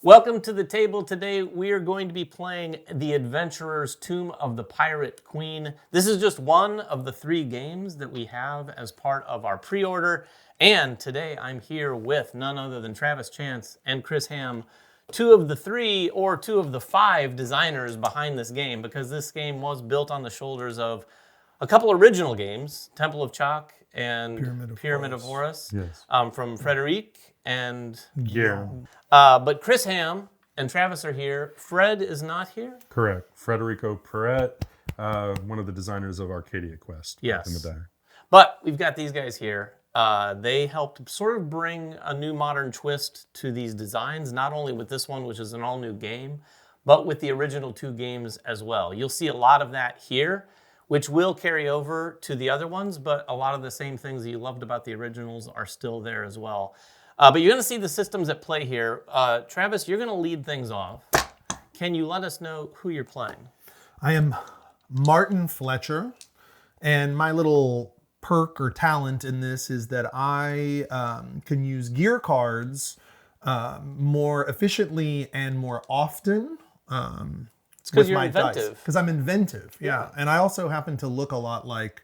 Welcome to the table. Today we are going to be playing The Adventurer's Tomb of the Pirate Queen. This is just one of the 3 games that we have as part of our pre-order. And today I'm here with none other than Travis Chance and Chris Ham, 2 of the 3 or 2 of the 5 designers behind this game, because this game was built on the shoulders of a couple original games, Temple of Chac and Pyramid of Horus, yes. From Frederic and Guillermo. But Chris Ham and Travis are here. Fred is not here. Correct. Federico Perret, one of the designers of Arcadia Quest. Yes. In the day. But we've got these guys here. They helped sort of bring a new modern twist to these designs, not only with this one, which is an all-new game, but with the original 2 games as well. You'll see a lot of that here, which will carry over to the other ones, but a lot of the same things that you loved about the originals are still there as well. But you're going to see the systems at play here. Travis, you're going to lead things off. Can you let us know who you're playing? I am Martin Fletcher, and my little perk or talent in this is that I can use gear cards more efficiently and more often. It's because you're inventive. Because I'm inventive, yeah. And I also happen to look a lot like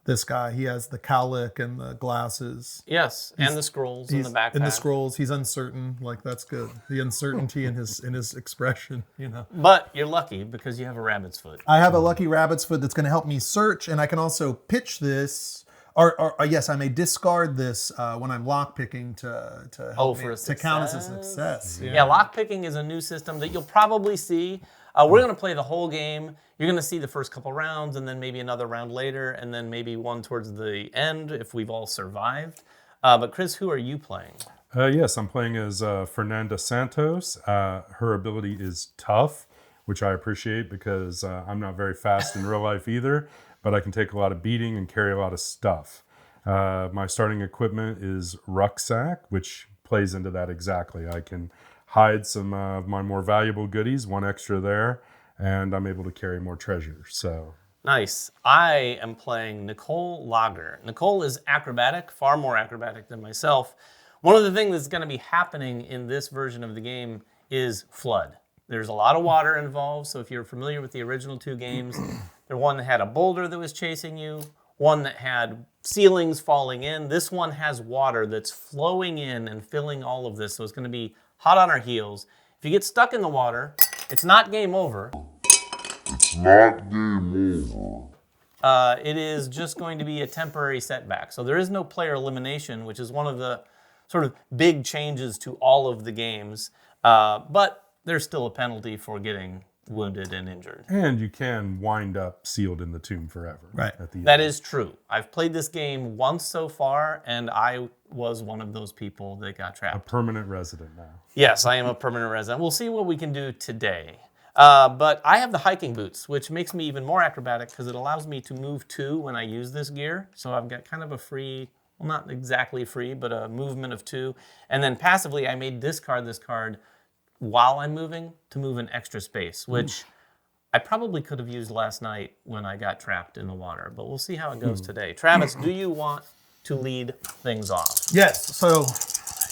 this guy. He has the cowlick and the glasses. Yes, and the scrolls in the backpack. And the scrolls. He's uncertain. Like, that's good. The uncertainty in his expression, you know. But you're lucky because you have a rabbit's foot. I have a lucky rabbit's foot that's going to help me search, and I can also pitch this, or yes, I may discard this when I'm lockpicking to help me, to count as a success. Yeah, lockpicking is a new system that you'll probably see. We're going to play the whole game. You're going to see the first couple rounds, and then maybe another round later, and then maybe one towards the end if we've all survived. But Chris, who are you playing? Yes, I'm playing as Fernanda Santos. Her ability is tough, which I appreciate because I'm not very fast in real life either, but I can take a lot of beating and carry a lot of stuff. My starting equipment is rucksack, which plays into that exactly. I can hide some of my more valuable goodies, 1 extra there, and I'm able to carry more treasure. So nice. I am playing Nicole Lager. Nicole is acrobatic, far more acrobatic than myself. One of the things that's going to be happening in this version of the game is flood. There's a lot of water involved, so if you're familiar with the original 2 games, the one that had a boulder that was chasing you, one that had ceilings falling in. This one has water that's flowing in and filling all of this, so it's going to be hot on our heels. If you get stuck in the water, it's not game over. It's not game over. It is just going to be a temporary setback. So there is no player elimination, which is one of the sort of big changes to all of the games. But there's still a penalty for getting wounded and injured. And you can wind up sealed in the tomb forever. Right. At the end. That is true. I've played this game once so far, and I was one of those people that got A trapped. permanent resident now. Yes, I am a permanent resident. We'll see what we can do today. But I have the hiking boots, which makes me even more acrobatic because it allows me to move 2 when I use this gear. So I've got kind of a free, well, not exactly free, but a movement of 2. And then passively, I may discard this card while I'm moving to move an extra space, which I probably could have used last night when I got trapped in the water. But we'll see how it goes today. Travis, do you want to lead things off? Yes. So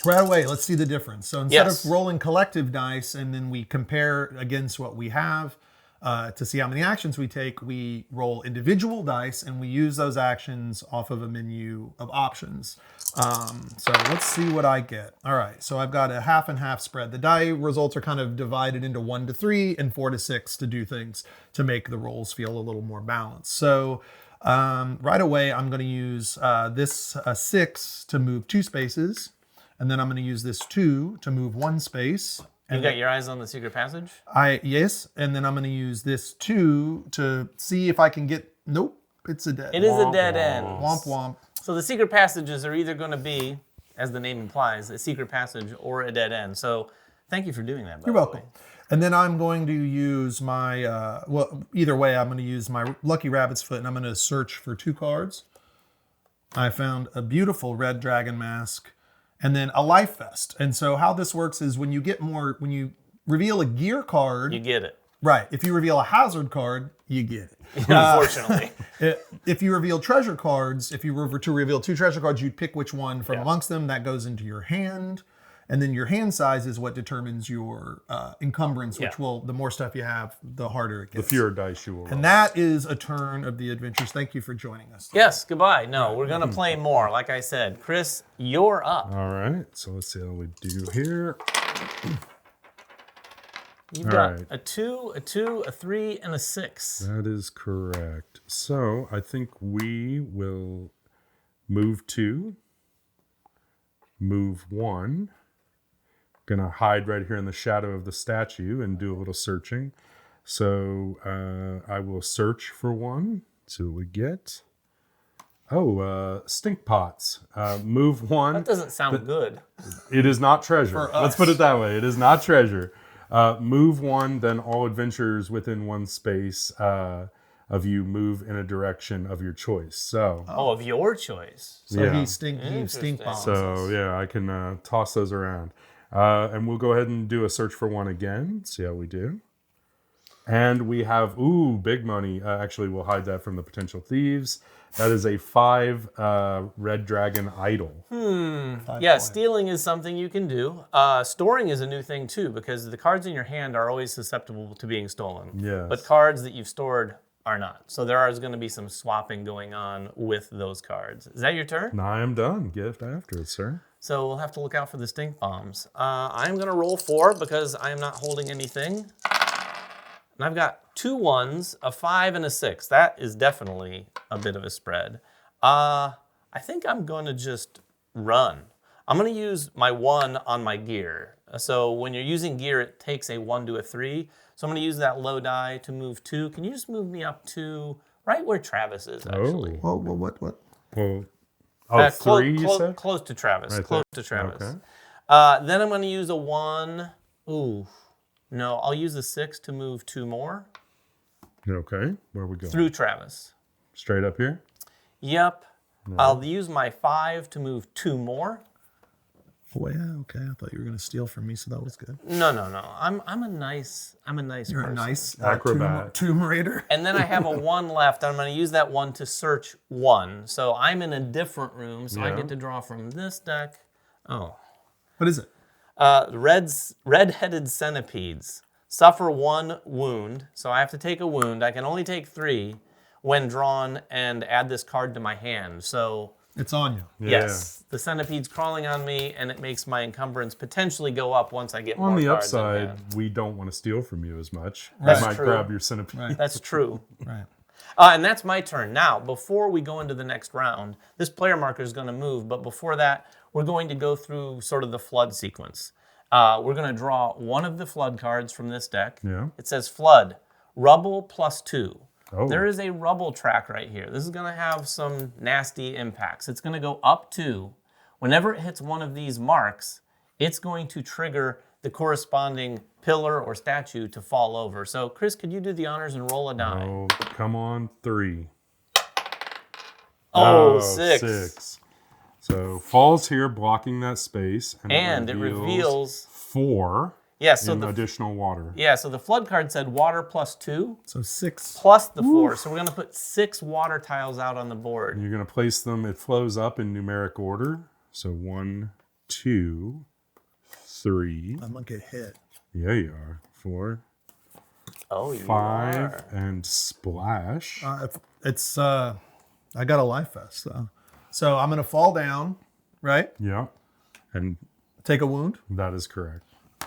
right away, let's see the difference. So instead Yes. of rolling collective dice and then we compare against what we have to see how many actions we take, we roll individual dice and we use those actions off of a menu of options. So let's see what I get. All right. So I've got a half and half spread. The die results are kind of divided into 1 to 3 and 4 to 6 to do things to make the rolls feel a little more balanced. So right away, I'm going to use this 6 to move 2 spaces. And then I'm going to use this 2 to move 1 space. You got your eyes on the secret passage? Yes. And then I'm going to use this 2 to see if I can get, nope, it's a dead. It is a dead end. Womp womp. So the secret passages are either going to be, as the name implies, a secret passage or a dead end. So thank you for doing that. You're welcome. And then I'm going to use my, well, either way, I'm going to use my Lucky Rabbit's Foot and I'm going to search for 2 cards. I found a beautiful red dragon mask and then a life vest. And so how this works is when you get more, when you reveal a gear card. You get it. Right. If you reveal a hazard card, you get it. Unfortunately. If you reveal treasure cards, if you were to reveal 2 treasure cards, you'd pick which one from amongst them. That goes into your hand. And then your hand size is what determines your encumbrance, which Yeah. the more stuff you have, the harder it The gets. fewer dice you will roll. And that is a turn of the adventures. Thank you for joining us. Yes, goodbye. No, we're going to play more. Like I said, Chris, you're up. All right, so let's see how we do here. You've All got right. a 2, a 2, a 3, and a 6. That is correct. So I think we will move 2, move 1. Gonna hide right here in the shadow of the statue and do a little searching. So I will search for 1. See what we get. Oh, stink pots. Move 1. That doesn't sound good. It is not treasure. For Let's us. put it that way. It is not treasure. Move 1, then all adventures within 1 space of you move in a direction of your choice. So, Oh, of your choice. So Yeah. you stink Interesting. bombs. so yeah, I can toss those around. And we'll go ahead and do a search for 1 again. See how we do. And we have, big money. Actually, we'll hide that from the potential thieves. That is a 5 red dragon idol. Yeah, stealing is something you can do. Storing is a new thing too, because the cards in your hand are always susceptible to being stolen. Yes. But cards that you've stored are not. So there is going to be some swapping going on with those cards. Is that your turn? Now I am done. Gift after it, sir. So we'll have to look out for the stink bombs. I'm going to roll 4 because I am not holding anything. And I've got 2 1s, a 5, and a 6. That is definitely a bit of a spread. I think I'm going to just run. I'm going to use my 1 on my gear. So when you're using gear, it takes a 1 to a 3. So I'm going to use that low die to move 2. Can you just move me up to right where Travis is, actually? Whoa, what? Well, Clo- 3 you said? Close to Travis. Right Close there. to Travis. Okay. Then I'm going to use a 1. Ooh. No, I'll use a 6 to move 2 more Okay, where we go? through Travis. Straight up here? Yep. I'll use my 5 to move 2 more. Oh yeah, okay. I thought you were gonna steal from me, so that was good. No. I'm a nice You're person. a nice Acrobat. Tomb Raider. And then I have a 1 left. I'm going to use that 1 to search 1. So I'm in a different room, so I Yeah. get to draw from this deck. Oh. What is it? Red-headed centipedes suffer 1 wound, so I have to take a wound. I can only take 3 when drawn and add this card to my hand. So It's on you. Yeah. yes, the centipede's crawling on me, and it makes my encumbrance potentially go up once I get On more the cards in upside, hand. we don't want to steal from you as much. That's I might true. grab your centipede. Right. That's true. Right. And that's my turn. Now, before we go into the next round, this player marker is going to move, but before that, we're going to go through sort of the flood sequence. We're going to draw 1 of the flood cards from this deck. Yeah. It says flood, rubble +2. Oh. There is a rubble track right here. This is going to have some nasty impacts. It's going to go up 2. Whenever it hits one of these marks, it's going to trigger the corresponding pillar or statue to fall over. So, Chris, could you do the honors and roll a die? Oh, come on, 3. Oh, 6. 6. So falls here, blocking that space, And it reveals 4 yeah, so in the additional water. so the flood card said water +2 So 6. plus the 4. So we're going to put 6 water tiles out on the board. You're going to place them. It flows up in numeric order. So 1, 2, 3. I'm gonna get hit. Yeah, you are. 4, Oh, you 5, are. and splash. It's I got a life vest though. So I'm gonna fall down, right? Yeah, and Take a wound. that is correct.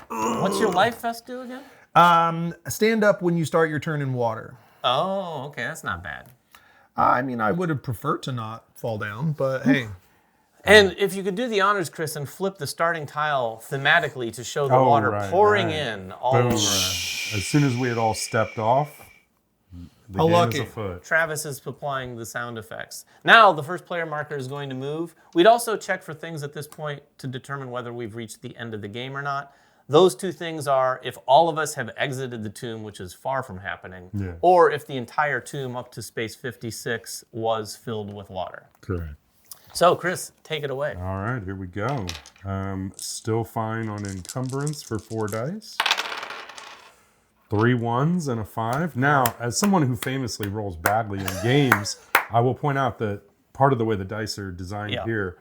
What's your life vest do again? Stand up when you start your turn in water. Oh, okay, that's not bad. I mean, I would have preferred to not fall down, but hey, And if you could do the honors, Chris, and flip the starting tile thematically to show the Oh, water right, pouring right. in all Boom. over us. As soon as we had all stepped off, the How game lucky. is afoot. Travis is applying the sound effects. Now the first player marker is going to move. We'd also check for things at this point to determine whether we've reached the end of the game or not. Those 2 things are if all of us have exited the tomb, which is far from happening, Yeah. or if the entire tomb up to space 56 was filled with water. Correct. So, Chris, take it away. All right, here we go. Still fine on encumbrance for 4 dice. 3 1s and a 5. Now, as someone who famously rolls badly in games, I will point out that part of the way the dice are designed Yeah. here,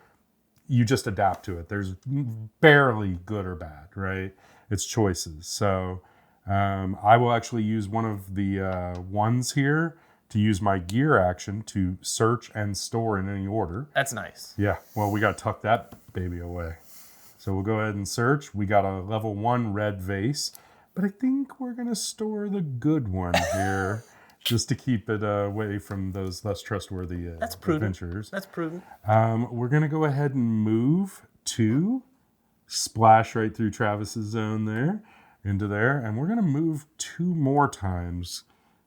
you just adapt to it. There's barely good or bad, right? It's choices. So I will actually use one of the ones here to use my gear action to search and store in any order. That's nice. Yeah, well, we got to tuck that baby away. So we'll go ahead and search. We got a level 1 red vase, but I think we're going to store the good one here just to keep it away from those less trustworthy That's prudent. adventurers. That's prudent. We're going to go ahead and move to splash right through Travis's zone there, into there, and we're going to move 2 more times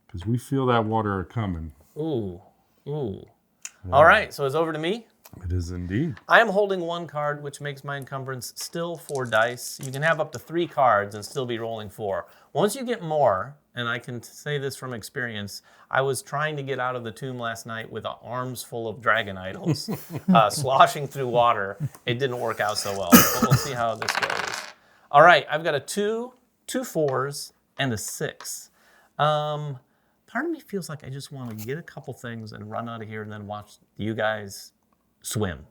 because we feel that water coming. Ooh. All right, so it's over to me. It is indeed. I am holding 1 card, which makes my encumbrance still 4 dice. You can have up to 3 cards and still be rolling 4. Once you get more, and I can say this from experience, I was trying to get out of the tomb last night with arms full of dragon idols, sloshing through water. It didn't work out so well, but we'll see how this goes. All right, I've got a 2, 2 4s, and a 6. Part of me feels like I just want to get a couple things and run out of here and then watch you guys swim.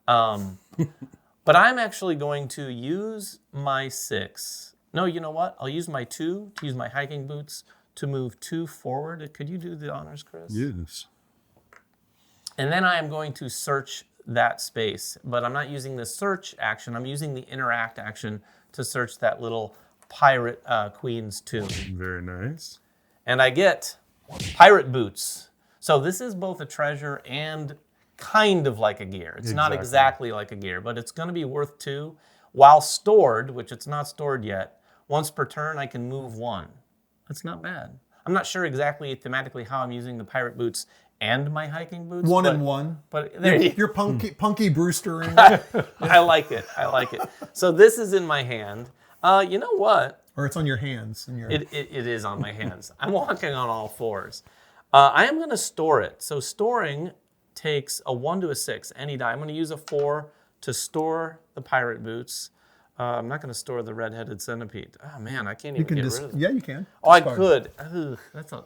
But I'm actually going to use my 6. No, you know what? I'll use my 2 to use my hiking boots to move 2 forward. Could you do the honors, Chris? Yes. And then I am going to search that space, but I'm not using the search action. I'm using the interact action to search that little pirate queen's tomb. Very nice. And I get pirate boots. So this is both a treasure and kind of like a gear. It's not exactly like a gear, but it's going to be worth 2. While stored, which it's not stored yet, once per turn I can move 1. That's not bad. I'm not sure exactly thematically how I'm using the pirate boots and my hiking boots. 1 and 1. But there You're punky Brewster. I like it. So this is in my hand. You know what? Or it's on your hands. It is on my hands. I'm walking on all 4s. I am going to store it. So storing takes a 1 to a 6, any die. I'm going to use a 4 to store the pirate boots. I'm not going to store the red-headed centipede. Oh, man, I can't even get rid of it. Yeah, you can. Oh, I Discard. could. Ugh,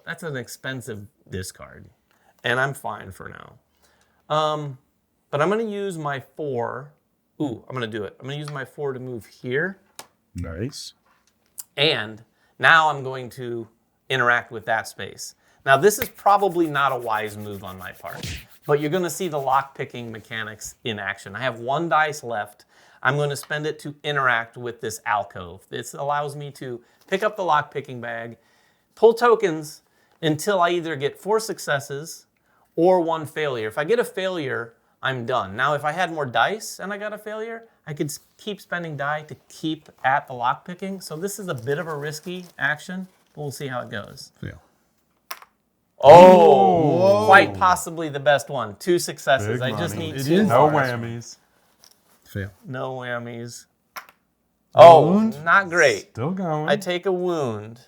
that's an expensive discard. And I'm fine for now. But I'm going to use my 4. Ooh, I'm going to do it. I'm going to use my 4 to move here. Nice. And now I'm going to interact with that space. Now, this is probably not a wise move on my part, but you're going to see the lockpicking mechanics in action. I have 1 dice left. I'm going to spend it to interact with this alcove. This allows me to pick up the lockpicking bag, pull tokens until I either get 4 successes or 1 failure. If I get a failure, I'm done. Now, if I had more dice and I got a failure, I could keep spending die to keep at the lockpicking. So this is a bit of a risky action, but we'll see how it goes. Yeah. Oh, quite possibly the best one. 2 successes. Big I just money. need It 2 is. No more. whammies. Fail. No whammies. Oh, Wound. not great. Still going. I take a wound.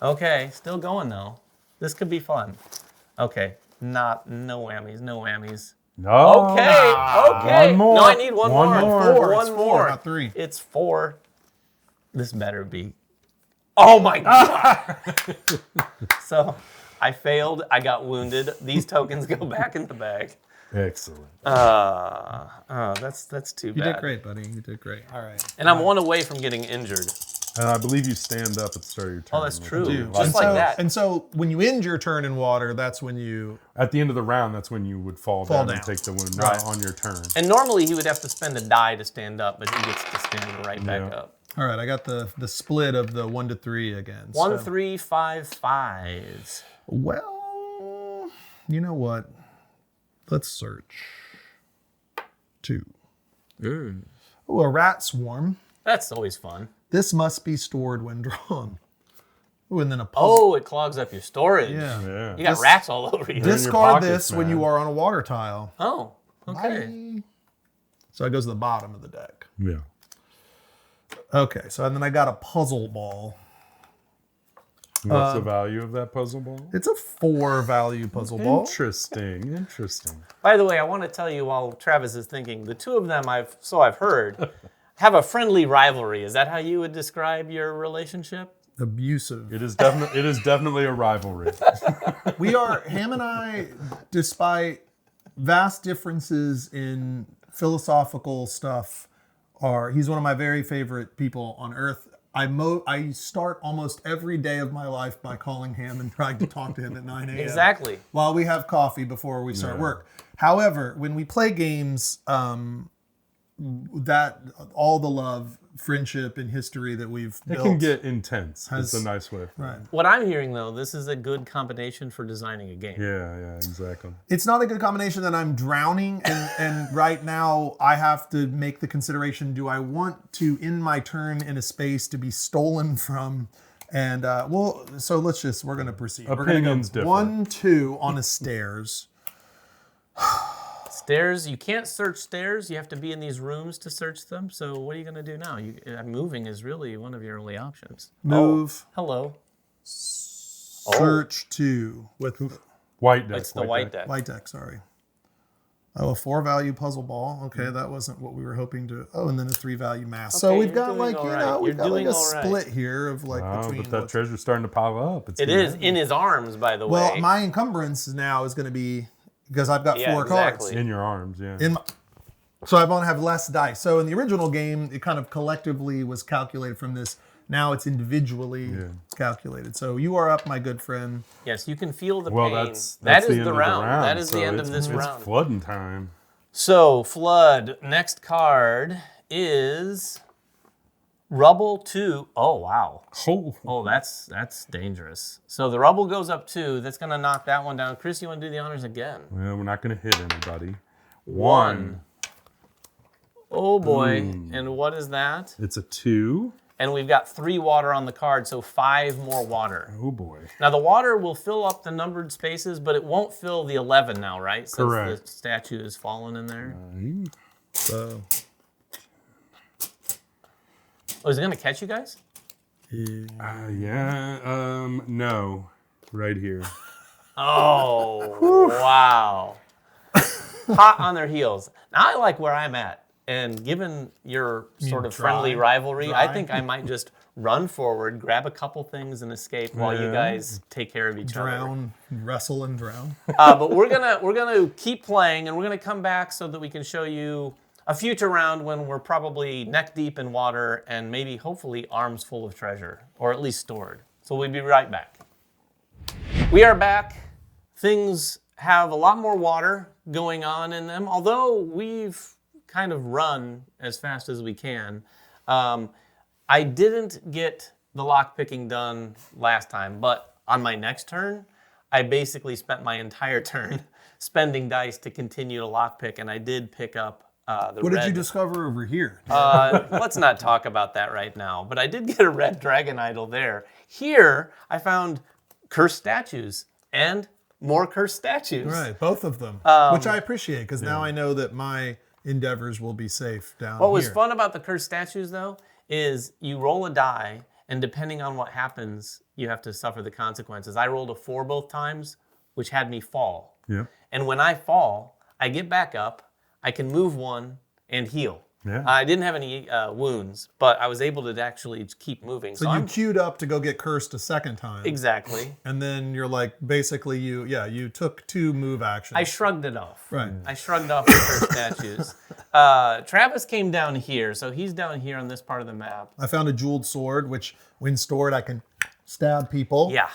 Okay, still going though. This could be fun. Okay, no whammies, no whammies. No. Okay. One more. No, I need one more. Four. One It's more. 4, not 3. It's 4. This better be. Oh my God. So I failed. I got wounded. These tokens go back in the bag. Excellent. That's too bad. You did great, buddy. You did great. All right. And I'm 1 away from getting injured. And I believe you stand up at the start of your turn. Oh, that's true. Do. Just And like so- that. And so when you end your turn in water, that's when you... At the end of the round, that's when you would fall down and down. take the wound, Right. not on your turn. And normally he would have to spend a die to stand up, but he gets to stand right back Yeah. up. All right, I got the split of the 1 to 3 again. 1, so- 3, 5, 5. Well, you know what? Let's search. 2. Oh, a rat swarm. That's always fun. This must be stored when drawn. Ooh, and then a puzzle. Oh, it clogs up your storage. Yeah. Yeah. You got rats all over you. in your Discard pockets, this when man. you are on a water tile. Oh, okay. Bye. So it goes to the bottom of the deck. Yeah. Okay, so and then I got a puzzle ball. What's the value of that puzzle ball? It's a 4 value puzzle ball. Interesting. By the way, I want to tell you while Travis is thinking, the 2 of them I've heard have a friendly rivalry. Is that how you would describe your relationship? Abusive. It is definitely a rivalry. We are, Ham and I, despite vast differences in philosophical stuff he's one of my very favorite people on earth. I start almost every day of my life by calling him and trying to talk to him at 9 a.m. Exactly. While we have coffee before we start work. However, when we play games, that all the love, friendship, and history that we've It built can get intense. It's a nice way. right. What I'm hearing, though, this is a good combination for designing a game. Yeah, exactly. It's not a good combination that I'm drowning, and right now I have to make the consideration: do I want to end my turn in a space to be stolen from? And so we're going to proceed. Opinions we're going to go 1-2 on a stairs. Stairs, you can't search stairs. You have to be in these rooms to search them. So what are you going to do now? Moving is really one of your only options. Move. Oh, hello. Search 2 with White deck. It's the white deck. white deck. Sorry. Oh, a 4-value puzzle ball. Okay, that wasn't what we were hoping to. Oh, and then a 3-value mass. So Okay, we've you're got doing like all you right. know we've You're got like doing a all right. split here of like Oh, between. but that treasure's starting to pile up. It is in his arms, by the way. Well, my encumbrance now is going to be because I've got 4 cards in your arms. Yeah. so I want to have less dice. So in the original game, it kind of collectively was calculated from this. Now it's individually calculated. So you are up, my good friend. Yes, you can feel the well, pain. that's That the is end the of round. the round. That is So the end of this it's round. flooding time. So, Flood, next card is Rubble 2. Oh, wow. Oh, that's dangerous. So the Rubble goes up 2. That's going to knock that one down. Chris, you want to do the honors again? Well, we're not going to hit anybody. 1. Oh, boy. And what is that? It's a 2. And we've got 3 water on the card, so 5 more water. Oh, boy. Now, the water will fill up the numbered spaces, but it won't fill the 11 now, right? Since Correct. the statue is fallen in there. So Oh, is it going to catch you guys? No. Right here. Oh, wow. Hot on their heels. Now I like where I'm at. And given your sort of friendly rivalry, I think I might just run forward, grab a couple things, and escape while you guys take care of each other. Wrestle and drown. But we're gonna keep playing, and we're gonna come back so that we can show you a future round when we're probably neck deep in water and maybe, hopefully, arms full of treasure, or at least stored. So we'll be right back. We are back. Things have a lot more water going on in them, although we've kind of run as fast as we can. I didn't get the lockpicking done last time, but on my next turn, I basically spent my entire turn spending dice to continue to lockpick, and I did pick up the What red. did you discover over here? Let's not talk about that right now, but I did get a red dragon idol there. Here, I found cursed statues and more cursed statues. Right, both of them, which I appreciate because now I know that my endeavors will be safe down What was here. fun about the cursed statues, though, is you roll a die, and depending on what happens, you have to suffer the consequences. I rolled a 4 both times, which had me fall. Yeah. And when I fall, I get back up, I can move 1 and heal. Yeah. I didn't have any wounds, but I was able to actually keep moving. So you queued up to go get cursed a second time. Exactly. And then you're like, basically you took 2 move actions. I shrugged it off. Right. I shrugged off the cursed statues. Travis came down here, so he's down here on this part of the map. I found a jeweled sword, which when stored, I can stab people. Yeah.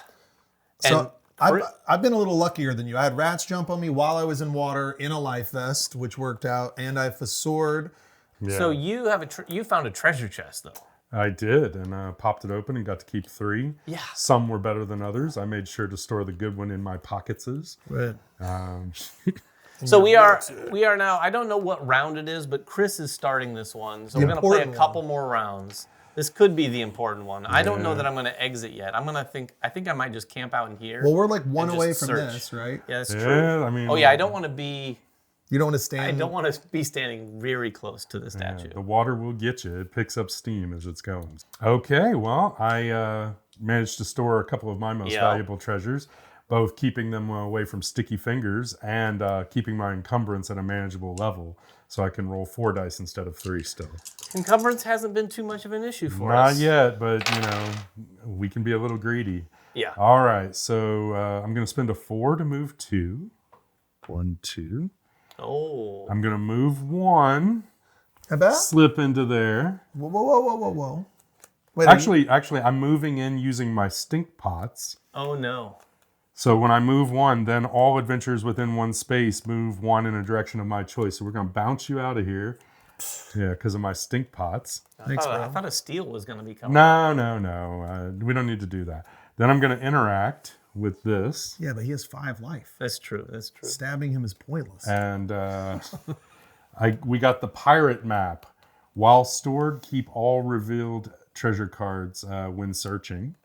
So I've been a little luckier than you. I had rats jump on me while I was in water in a life vest, which worked out, and I have a sword. Yeah. So you have you found a treasure chest, though. I did, and popped it open and got to keep 3. Yeah. Some were better than others. I made sure to store the good one in my pockets. Right. So we are now. I don't know what round it is, but Chris is starting this one, so we're gonna play a couple more rounds. This could be the important one. I don't know that I'm gonna exit yet. I think I might just camp out in here. Well, we're like 1 and away just from search. this, right? Yeah, that's Yeah, true. I mean. Oh yeah, I don't want to be. You don't want to stand. I don't want to be standing very close to the statue. The water will get you. It picks up steam as it's going. Okay, well, I managed to store a couple of my most valuable treasures, both keeping them away from sticky fingers and keeping my encumbrance at a manageable level, so I can roll 4 dice instead of 3 still. Encumbrance hasn't been too much of an issue for us. Not yet, but we can be a little greedy. Yeah. All right, so I'm going to spend a 4 to move 2. 1, 2. Oh. I'm going to move 1, How about? slip into there. Whoa. Wait, Actually, I'm moving in using my stink pots. Oh, no. So when I move 1, then all adventurers within 1 space move 1 in a direction of my choice. So we're going to bounce you out of here. Yeah, because of my stink pots. Thanks, I bro. thought a steal was going to be coming. No. We don't need to do that. Then I'm going to interact with this. Yeah, but he has 5 life. That's true. Stabbing him is pointless. And we got the pirate map. While stored, keep all revealed treasure cards when searching.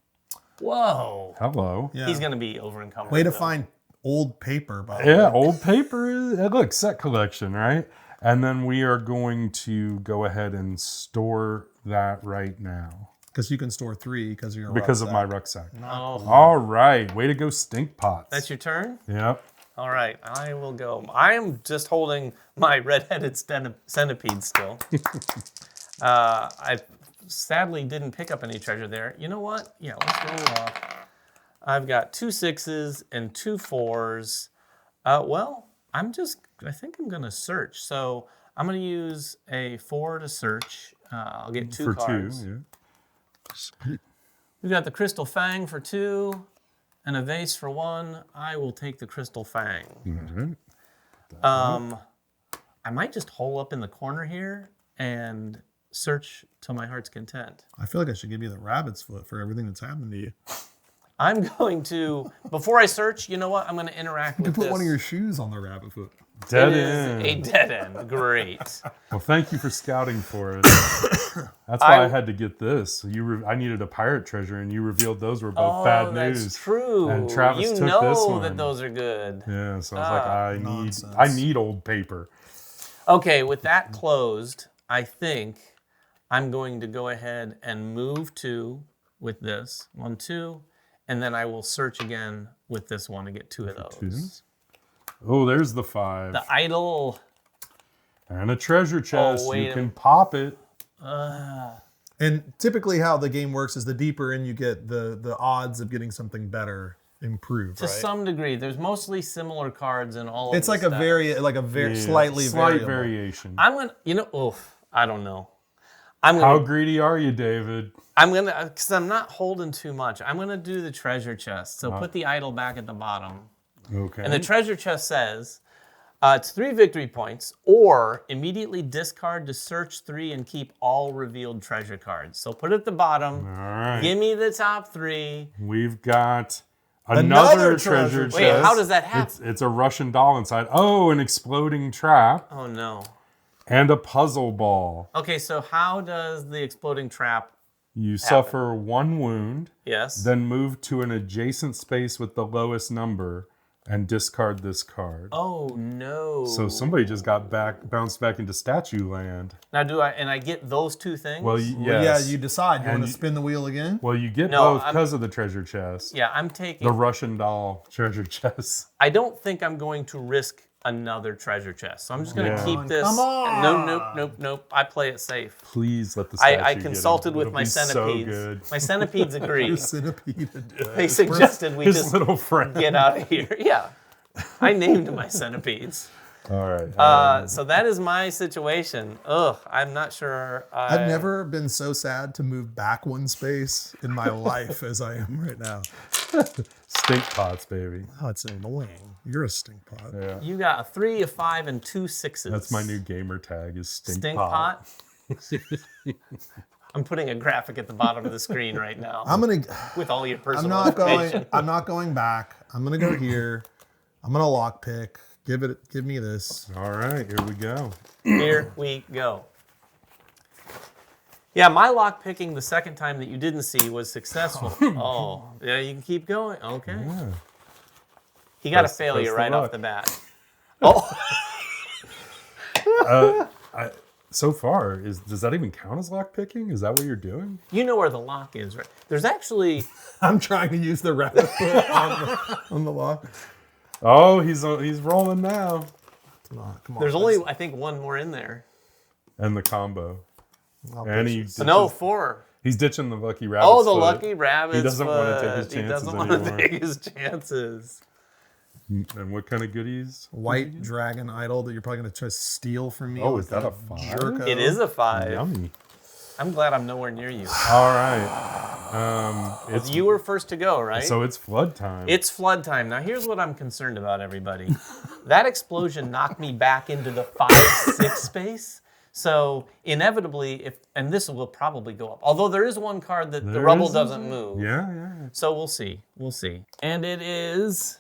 Whoa. Hello. Yeah. He's going to be over encumbered. Way to though. find old paper, by the Yeah, way. old paper is, look, set collection, right? And then we are going to go ahead and store that right now Because you can store 3 because of your because of rucksack. my rucksack. Oh, All right, way to go, stink pots. that's your turn? Yep. All right, I will go. I am just holding my red-headed centipede still. I sadly didn't pick up any treasure there. You know what? Yeah, let's roll off. I've got 2 6s and 2 4s. Well, I think I'm going to search. So I'm going to use a 4 to search. I'll get 2 For cards. 2, yeah. We've got the Crystal Fang for 2 and a vase for 1. I will take the Crystal Fang. Mhm. I might just hole up in the corner here and search till my heart's content. I feel like I should give you the rabbit's foot for everything that's happened to you. I'm going to, before I search, you know what? I'm going to interact You with put this. one of your shoes on the rabbit foot. Dead It end. is a dead end. Great. Well, thank you for scouting for it. That's why I had to get this. I needed a pirate treasure, and you revealed those were both bad news. That's true. And Travis you took know this one. that those are good. Yeah, so I was like, nonsense. I need old paper. Okay, with that closed, I think I'm going to go ahead and move 2 with this. 1, 2. And then I will search again with this one to get 2 of those. Oh, there's the 5. The idol. And a treasure chest. wait You a can pop it. And typically how the game works is the deeper in you get, the odds of getting something better improve, To right? some degree, there's mostly similar cards in all of It's the like a stuff. very slightly Slight variable. variation. I'm gonna, I don't know. How greedy are you, David? Because I'm not holding too much. I'm gonna do the treasure chest. So put the idol back at the bottom. Okay. And the treasure chest says, it's 3 victory points, or immediately discard to search 3 and keep all revealed treasure cards. So put it at the bottom. All right. Give me the top 3. We've got Another another treasure treasure chest. Wait, how does that happen? It's a Russian doll inside. Oh, an exploding trap Oh no. and a puzzle ball. Okay, so how does the exploding trap? You suffer 1 wound, Yes. then move to an adjacent space with the lowest number and discard this card. Oh no. So somebody just got bounced back into statue land. Now I get those 2 things? Well, Well, yes. yeah, you decide. You And want to spin the wheel again? Well, you get No, both because of the treasure chest. Yeah, I'm taking. The Russian doll treasure chest. I don't think I'm going to risk another treasure chest. So I'm just going to Yeah. keep this. Come on. Nope. I play it safe. Please let the statue I get consulted him. with It'll my be centipedes. So good. My centipedes agreed. Your centipede. They suggested we His just little friend. get out of here. Yeah. I named my centipedes. All right. So that is my situation. Ugh, I'm not sure. I've never been so sad to move back 1 space in my life as I am right now. Stink pots, baby. Oh, it's annoying. You're a stink pot. Yeah. You got a 3, a 5, and 2 6s. That's my new gamer tag is stink, Stink pot. pot. I'm putting a graphic at the bottom of the screen right now I'm gonna. with all your personal I'm not information. going. I'm not going back. I'm gonna go here. I'm gonna lockpick. Give me this. All right, here we go. Here we go. Yeah, my lock picking the second time that you didn't see was successful. Oh, yeah, you can keep going. Okay. Yeah. He got a Press failure the right luck. off the bat. Oh, So far, does that even count as lock picking? Is that what you're doing? you know where the lock is, right? There's actually, I'm trying to use the rabbit foot on the lock. Oh, he's rolling now. Come on. there's only, I think, one more in there. And the combo. I'll And pitch he this. No, 4. he's ditching the lucky rabbit. Oh, the lucky rabbit. He doesn't want to take his He chances doesn't want to anymore. take his chances. And what kind of goodies? White dragon idol that you're probably going to try to steal from me. Oh, with is that a the 5? Jerko. It is a 5. Yummy. I'm glad I'm nowhere near you. All right. You were first to go, right? So it's flood time. It's flood time. Now, here's what I'm concerned about, everybody. That explosion knocked me back into the 5-6 space. So, inevitably, and this will probably go up. Although there is one card that the rubble doesn't move. Yeah. So, we'll see. We'll see. And it is...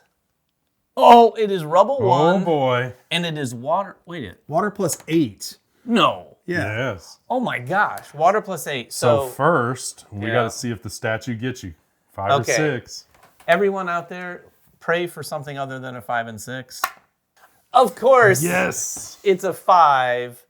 Oh, it is rubble 1. Oh, boy. And it is water... Wait a... Water plus 8. No. Yeah. Yes. Oh, my gosh. Water plus 8. So first, we Yeah. got to see if the statue gets you. 5 or 6. Everyone out there, pray for something other than a 5 and 6. Of course. Yes. It's a 5.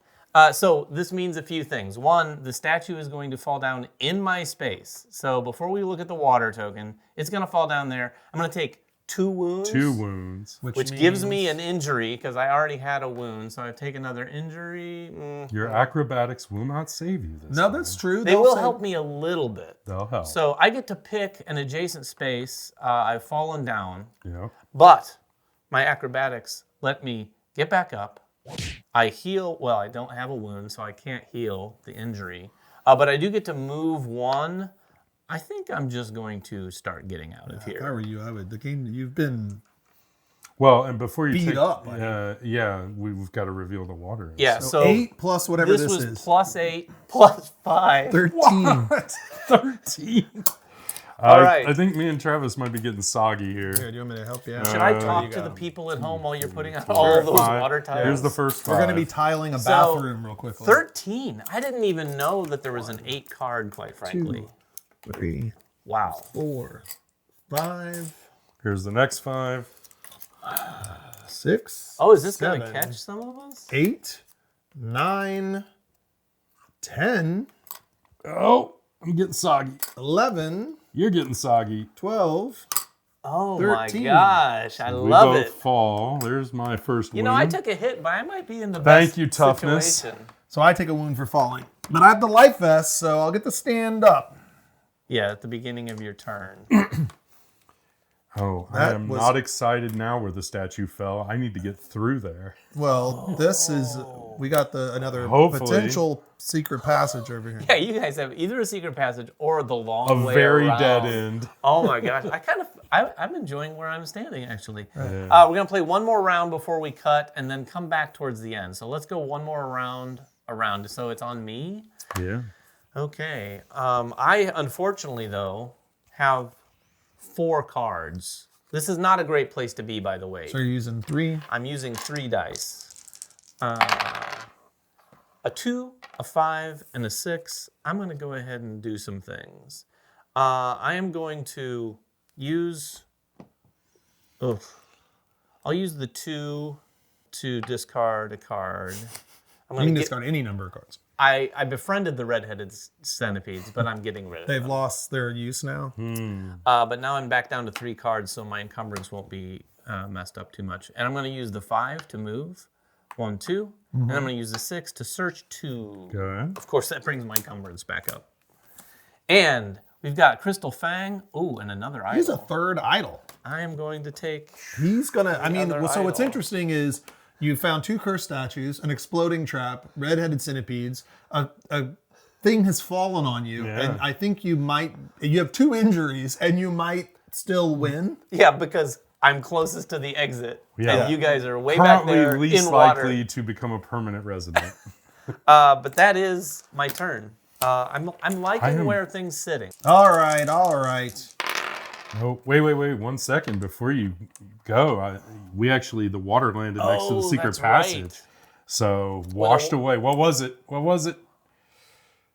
So this means a few things. One, the statue is going to fall down in my space. So before we look at the water token, it's going to fall down there. I'm going to take 2 wounds. 2 wounds. Which gives me an injury because I already had a wound. So I take another injury. Your acrobatics will not save you this No, time. that's true. They will help me a little bit. They'll help. So I get to pick an adjacent space. I've fallen down. Yeah. But my acrobatics let me get back up. I heal. Well, I don't have a wound, so I can't heal the injury. But I do get to move 1. I think I'm just going to start getting out of If I here. were you, I would. The game, you've been Well, and before you beat take, up. we've got to reveal the water. Yeah, so 8 plus whatever this this was is. plus 8 plus 5. 13. 13. All right. I think me and Travis might be getting soggy here. Here, do you want me to help you out? Should I There talk you to go. the people at home while you're putting out all of those 5. water tiles? Here's the first 5. We're going to be tiling a So, bathroom real quickly. 13. I didn't even know that there was an 8 card, quite frankly. 3, Wow. 4, 5, Here's the next 5. 6. Oh, is this going to 7, catch some of us? 8, 9, 10, Oh, I'm getting soggy. 11, You're getting soggy. 12. Oh 13. my gosh, I We love both it. fall. There's my first You wound. know, I took a hit, but I might be in the Thank best you, toughness. situation. So I take a wound for falling. But I have the life vest, so I'll get to stand up. Yeah, at the beginning of your turn. Oh, I That am was- not excited now where the statue fell. I need to get through there. Well, this is, we got another Hopefully. potential secret passage over here. Yeah, you guys have either a secret passage or the long A way very around. dead end. Oh my gosh, I'm enjoying where I'm standing actually. We're gonna play one more round before we cut, and then come back towards the end. So let's go one more round around. So it's on me. Yeah. Okay. I unfortunately though have 4 cards. This is not a great place to be, by the way. So you're using 3. I'm using 3 dice. A 2, a 5, and a 6. I'm going to go ahead and do some things. I am going to use... I'll use the 2 to discard a card. I'm You going can to discard any number of cards. I befriended the red-headed centipedes, but I'm getting rid of them. They've lost their use now. But now I'm back down to 3 cards, so my encumbrance won't be messed up too much. And I'm going to use the 5 to move. 1, 2. And I'm going to use the 6 to search 2. Go ahead. Of course, that brings my encumbrance back up. And we've got Crystal Fang. Ooh, and another idol. He's a third idol. I am going to take... He's gonna. I mean, Another so what's idol. interesting is you found 2 cursed statues, an exploding trap, red-headed centipedes. A thing has fallen on you, Yeah. and I think you might. You have 2 injuries, and you might still win. Yeah, because I'm closest to the exit. Yeah. And you guys are way back Probably there least in water. likely to become a permanent resident. But that is my turn. I'm liking am- where things sitting. All right, all right. Oh, wait. 1 second before you go. The water landed next to the Oh, secret that's passage. right. So washed away. What was it?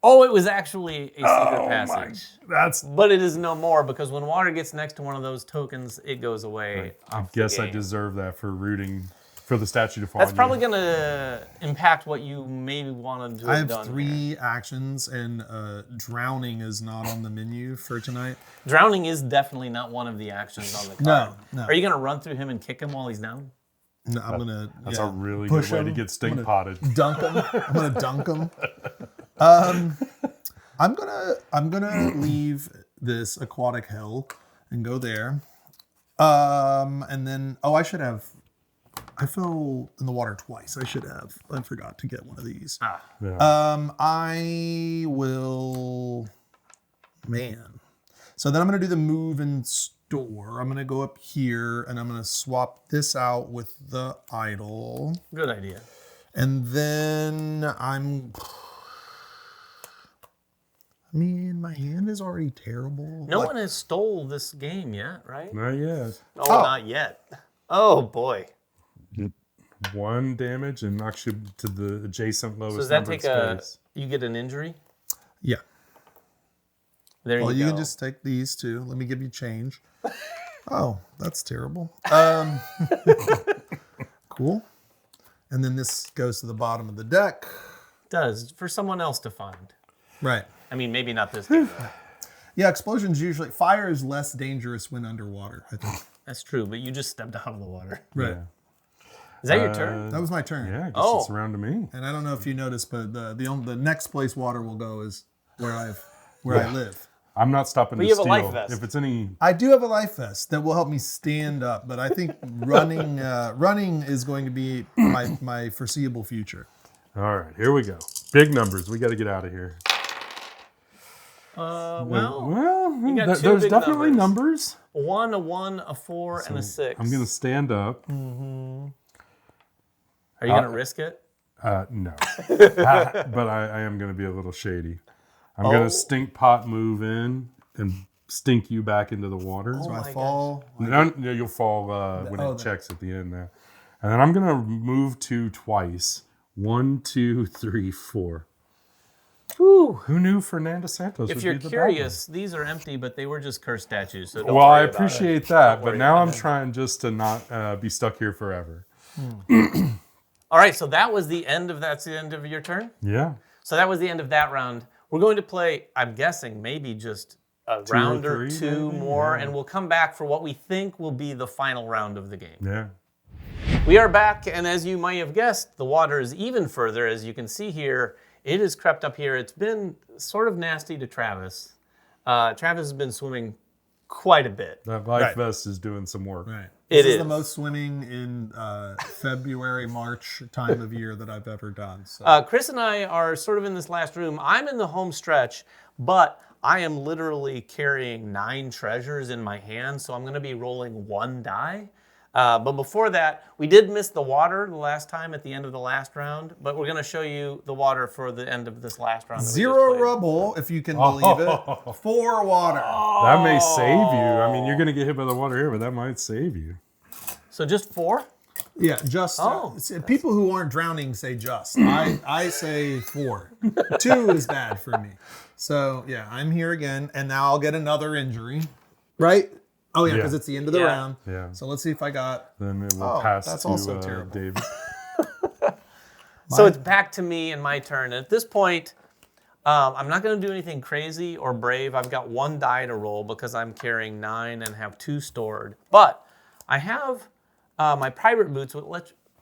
Oh, it was actually a secret passage. That's. But it is no more because when water gets next to one of those tokens, it goes away. I off the guess I game. deserve that for rooting for the statue to fall. That's on probably you. going to impact what you maybe wanted to have I have done. 3 actions, and drowning is not on the menu for tonight. Drowning is definitely not one of the actions on the card. No. Are you going to run through him and kick him while he's down? No, I'm gonna. That's yeah, a really push good way to him. get stink potted. Dunk him. I'm gonna dunk him. I'm gonna leave this aquatic hell and go there. And then, I should have. I fell in the water twice. I should have. I forgot to get one of these. Yeah. I will. Man. So then I'm going to do the move and store. I'm going to go up here and I'm going to swap this out with the idol. Good idea. And then my hand is already terrible. No one has stole this game yet, right? Not yet. Oh, not yet. Oh, boy. 1 damage and knocks you to the adjacent lowest So does that numbered take space. you get an injury? Yeah. There Well, you you go. can just take these two. Let me give you change. Oh, that's terrible. Cool. And then this goes to the bottom of the deck. Does for someone else to find. Right. I mean, maybe not this game. Though. Yeah, explosions usually... Fire is less dangerous when underwater, I think. That's true, but you just stepped out of the water. Right. Yeah. Is that your turn? That was my turn. Yeah, I guess Oh. it's around to me. And I don't know if you noticed, but the next place water will go is where I live. I'm not stopping But to you have a steal. life vest. If it's any... I do have a life vest that will help me stand up, but I think running is going to be my foreseeable future. All right, here we go. Big numbers. We got to get out of here. Well, you got two there's big definitely numbers. 1, a 1, a 4, and a 6. I'm going to stand up. Are you going to risk it? No. But I am going to be a little shady. I'm going to stink pot move in and stink you back into the water. So my I fall. No, you'll fall when it checks at the end there. And then I'm going to move 2 twice. 1, 2, 3, 4. Whew. Who knew Fernando Santos If would you're be the curious, these are empty, but they were just cursed statues. So don't Well, I worry about it. appreciate that, Don't but worry now about I'm it. trying just to not be stuck here forever. All right, so that was the end of that's the end of your turn. Yeah. So that was the end of that round. We're going to play, I'm guessing, maybe just a round or 3, two maybe? more, Yeah. and we'll come back for what we think will be the final round of the game. Yeah. We are back, and as you might have guessed, the water is even further. As you can see here, it has crept up here. It's been sort of nasty to Travis. Travis has been swimming quite a bit. That life Right. vest is doing some work. Right. It This is is. the most swimming in February, March time of year that I've ever done. So. Chris and I are sort of in this last room. I'm in the home stretch, but I am literally carrying 9 treasures in my hand, so I'm going to be rolling 1 die. But before that, we did miss the water the last time at the end of the last round, but we're going to show you the water for the end of this last round. that we just 0 played. rubble, if you can believe it. 4 water. That may save you. I mean, you're going to get hit by the water here, but that might save you. So just 4? Yeah, just people who aren't drowning say just. I say 4. 2 is bad for me. So yeah, I'm here again, and now I'll get another injury, right? Oh yeah, because Yeah. it's the end of the Yeah. round. Yeah. So let's see if I got. Then it will pass that's to also terrible. David. So it's back to me and my turn. At this point, I'm not going to do anything crazy or brave. I've got 1 die to roll because I'm carrying 9 and have 2 stored. But I have my pirate boots.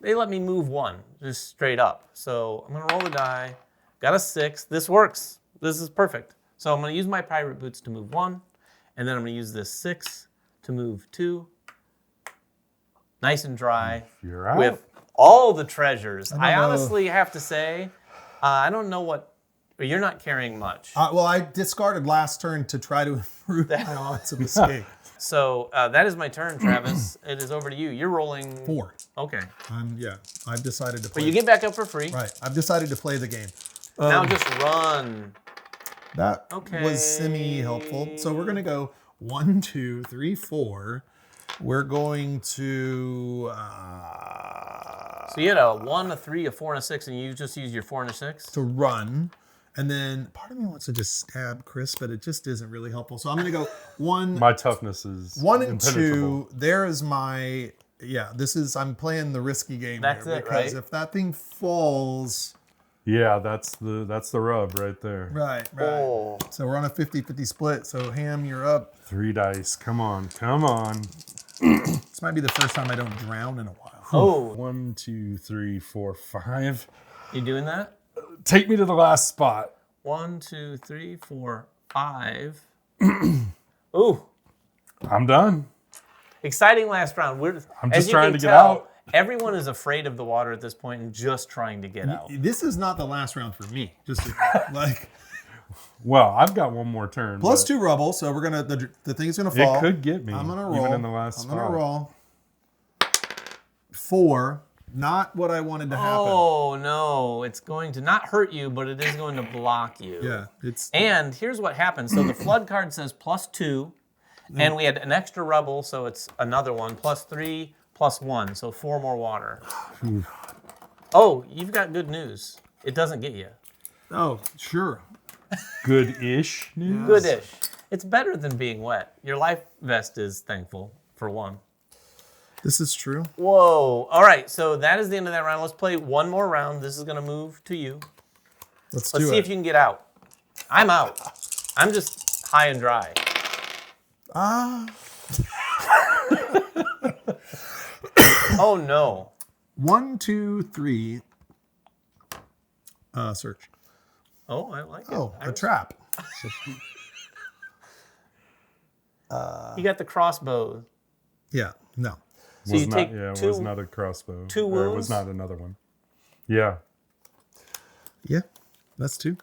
They let me move 1 just straight up. So I'm going to roll the die. Got a 6. This works. This is perfect. So I'm going to use my pirate boots to move 1. And then I'm going to use this 6 to move 2. Nice and dry. You're out. With all the treasures. I know. honestly have to say, I don't know what. You're not carrying much. Well, I discarded last turn to try to improve my odds of escape. So that is my turn, Travis. It is over to you. You're rolling 4. Okay. I've decided to play. But you get back up for free. right. I've decided to play the game. Now just run. That Okay. was semi-helpful. So we're going to go 1, 2, 3, 4. We're going to... So you had a 1, a 3, a 4, and a 6, and you just used your 4 and a 6? to run. And then part of me wants to just stab Chris, but it just isn't really helpful. So I'm going to go 1, My toughness is 1 and impenetrable. 2. There is my... Yeah, I'm playing the risky game That's here. it, Because right? if that thing falls... Yeah, that's the rub right there. Right. Oh. So we're on a 50-50 split. So Ham, you're up. 3 dice. Come on. This might be the first time I don't drown in a while. Oh, 1, 2, 3, 4, 5. you doing that? Take me to the last spot. 1, 2, 3, 4, 5. Ooh. I'm done. Exciting last round. I'm as just you trying can to get tell, out. Everyone is afraid of the water at this point and just trying to get out. This is not the last round for me. Just like Well, I've got one more turn. plus but 2 rubble, so we're gonna the thing's gonna fall. It could get me. I'm gonna roll. Even in the last I'm spot. gonna roll. 4. Not what I wanted to happen. Oh no, it's going to not hurt you, but it is going to block you. Yeah, it's And here's what happens. So the flood card says +2, and we had an extra rubble, so it's another one, +3, +1, so 4 more water. Oh, you've got good news. It doesn't get you. oh sure. Good-ish news. Good-ish. It's better than being wet. Your life vest is thankful, for one. This is true. Whoa. All right, so that is the end of that round. Let's play one more round. This is going to move to you. Let's Let's do see it. if you can get out. I'm out. I'm just high and dry. Oh, no. 1, 2, 3. Search. Oh, I like it. Oh, a trap. You got the crossbow. Yeah. No. So Was you not, take yeah, it two- was not a crossbow. 2 Or it wounds? was not another one. Yeah. Yeah. That's 2.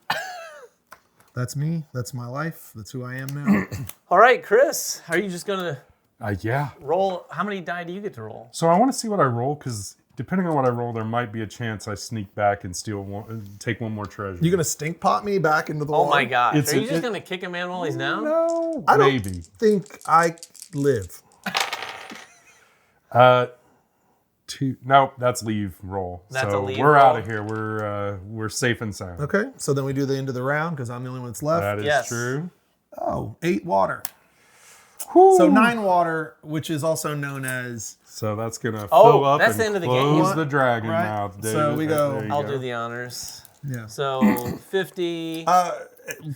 That's me. That's my life. That's who I am now. All right, Chris, are you just going to Yeah. roll? How many die do you get to roll? So I want to see what I roll because depending on what I roll, there might be a chance I sneak back and take one more treasure. You gonna stink pot me back into the Oh water? my gosh. It's Are you a- just it- going to kick a man while he's down? No, I don't maybe. think I live. 2. Nope, that's leave roll. That's so a leave we're roll. out of here. We're safe and sound. Okay, so then we do the end of the round because I'm the only one that's left. That is Yes. true. Oh, 8 water. Whew. So 9 water, which is also known as So that's gonna Oh, fill up that's and the end of the close game. the dragon Right. mouth. So David. we go- There you I'll go. do the honors. yeah. So 50,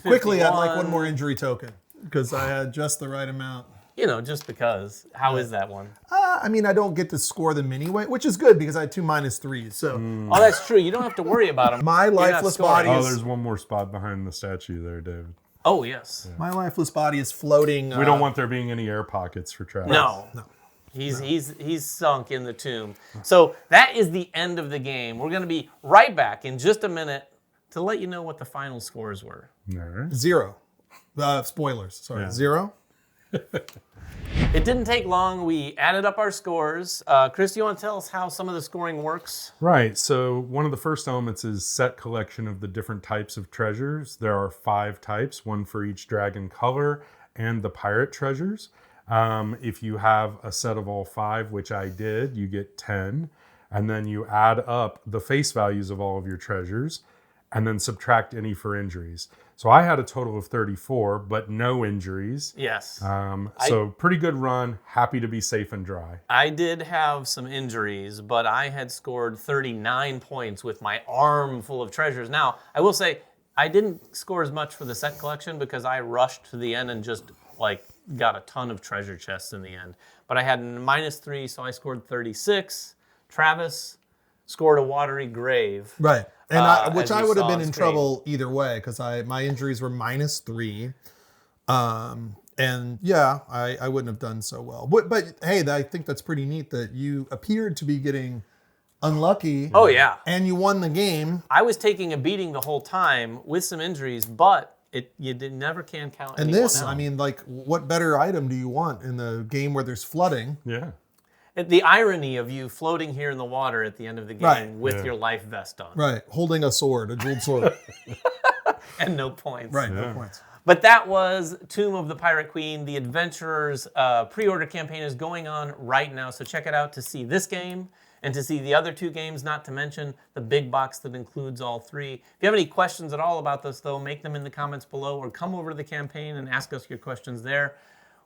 Quickly, I'd like 51. one more injury token because I had just the right amount. just because. How is that one? I mean, I don't get to score them anyway, which is good because I had 2 -3s. So Oh, that's true. You don't have to worry about them. my lifeless body Oh, is there's one more spot behind the statue there, David. Oh, yes. my lifeless body is floating. We don't want there being any air pockets for Travis. No. No. He's sunk in the tomb. So that is the end of the game. We're going to be right back in just a minute to let you know what the final scores were. All right. 0. Spoilers. Sorry, Yeah. 0. It didn't take long. We added up our scores. Chris, you want to tell us how some of the scoring works? Right. So one of the first elements is set collection of the different types of treasures. There are 5 types, one for each dragon color, and the pirate treasures. If you have a set of all 5, which I did, you get 10. And then you add up the face values of all of your treasures and then subtract any for injuries. So I had a total of 34, but no injuries. Yes. So pretty good run. Happy to be safe and dry. I did have some injuries, but I had scored 39 points with my arm full of treasures. Now, I will say, I didn't score as much for the set collection because I rushed to the end and just got a ton of treasure chests in the end. But I had -3, so I scored 36. Travis scored a watery grave. Right. And which as I you would have saw been on in screen. trouble either way because my injuries were -3. And yeah, I wouldn't have done so well. But hey, I think that's pretty neat that you appeared to be getting unlucky. Oh, yeah. And you won the game. I was taking a beating the whole time with some injuries, but never can count And anyone this, out. I mean, what better item do you want in the game where there's flooding? Yeah. The irony of you floating here in the water at the end of the game Right. with Yeah. your life vest on Right. Holding a sword, a jeweled sword. and no points. Right. No Yeah. points. But that was Tomb of the Pirate Queen. The Adventurers pre-order campaign is going on right now, so check it out to see this game and to see the other 2 games, not to mention the big box that includes all 3. If you have any questions at all about this, though, make them in the comments below or come over to the campaign and ask us your questions there.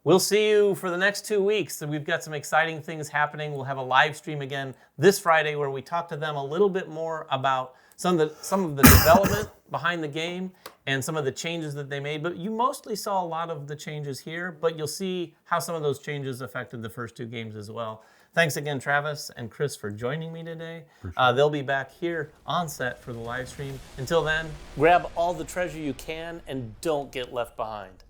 We'll see you for the next 2 weeks. We've got some exciting things happening. We'll have a live stream again this Friday where we talk to them a little bit more about some of the development behind the game and some of the changes that they made. But you mostly saw a lot of the changes here, but you'll see how some of those changes affected the first 2 games as well. Thanks again, Travis and Chris, for joining me today. They'll be back here on set for the live stream. Until then, grab all the treasure you can and don't get left behind.